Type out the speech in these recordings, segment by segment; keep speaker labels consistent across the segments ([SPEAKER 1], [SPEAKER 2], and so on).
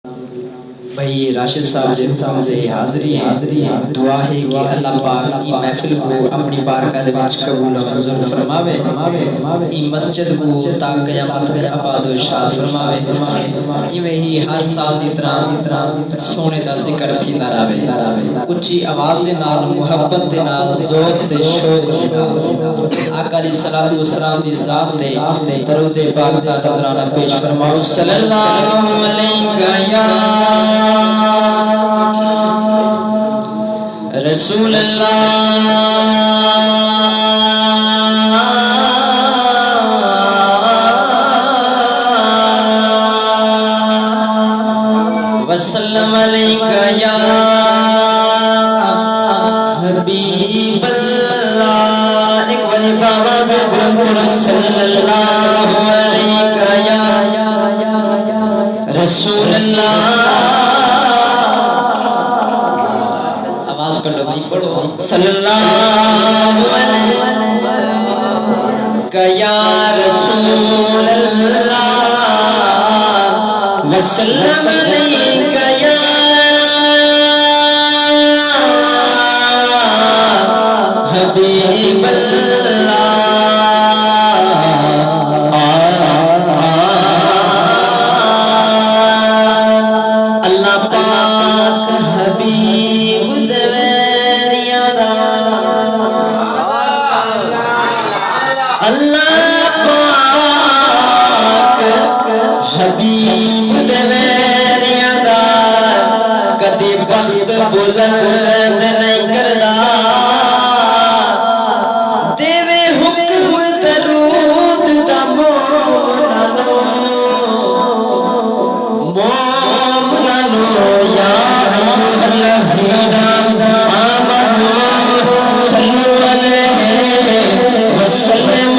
[SPEAKER 1] بھائی راشد صاحب دے حکم دے حاضری دعا ہے کہ اللہ پاک ای محفل کو اپنی بارکاہ دے وچ قبول و منظور فرماوے، ای مسجد کو تا قیامت تک آباد و شاد فرماوے، ایویں ہی ہر سال دی طرح سونے دا ذکر تھیندا رہے، اچھی آواز دے نال، محبت دے نال، ذوق تے شوق دے نال آقا علیہ الصلوۃ والسلام دی ذات تے درود پاک دا نذرانہ پیش فرماؤ۔ صلی اللہ علیہ یا رسول اللہ وسلم علیکہ یا حبیب اللہ، ایک بڑی آواز بلند کرو، صلی اللہ علیکہ یا رسول اللہ، صلی اللہ علیہ یا رسول اللہ وسلم علیہ یا حبیب اللہ، اللہ پاک حبیب اللہ پاک حبیب دویریاں دا کدی بخت بلند نہیں کردا، دیوے حکم درود دا مومنانو یا ایھا الذین آمنوا صلوا علیہ وسلم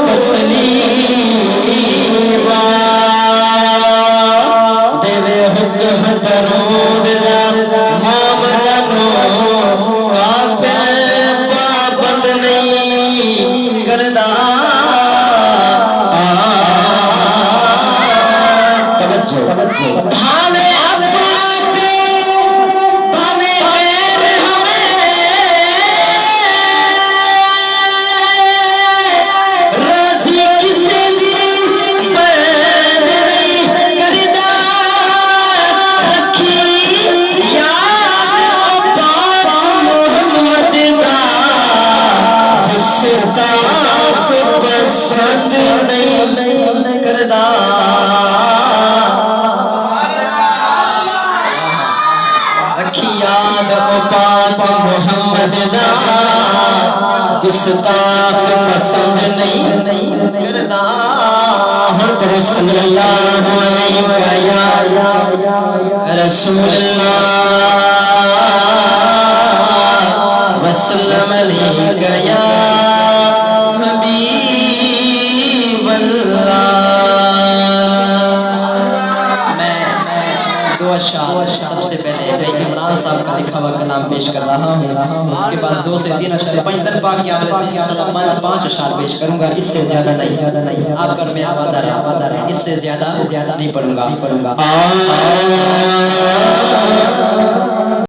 [SPEAKER 1] تسلیما، دیوے حکم درود دا مومنانو کافر پابند نہیں کردا، بھاوے پسند نہیں کردا، رکھی یاد او پاک محمد دا، گستاخ پسند نہیں کردا، ہر پر صلی اللہ علیہ یا رسول اللہ وسلم علیہ یا سب سے پہلے عمران صاحب کا لکھا ہوا کلام پیش کر رہا ہوں، اس کے بعد 2 سے 3 اشعار پنجتن پاک کی حوالے سے انشاءاللہ 5 اشعار پیش کروں گا، اس سے زیادہ نہیں، آپ کا میرا وعدہ رہا، اس سے زیادہ نہیں پڑھوں گا۔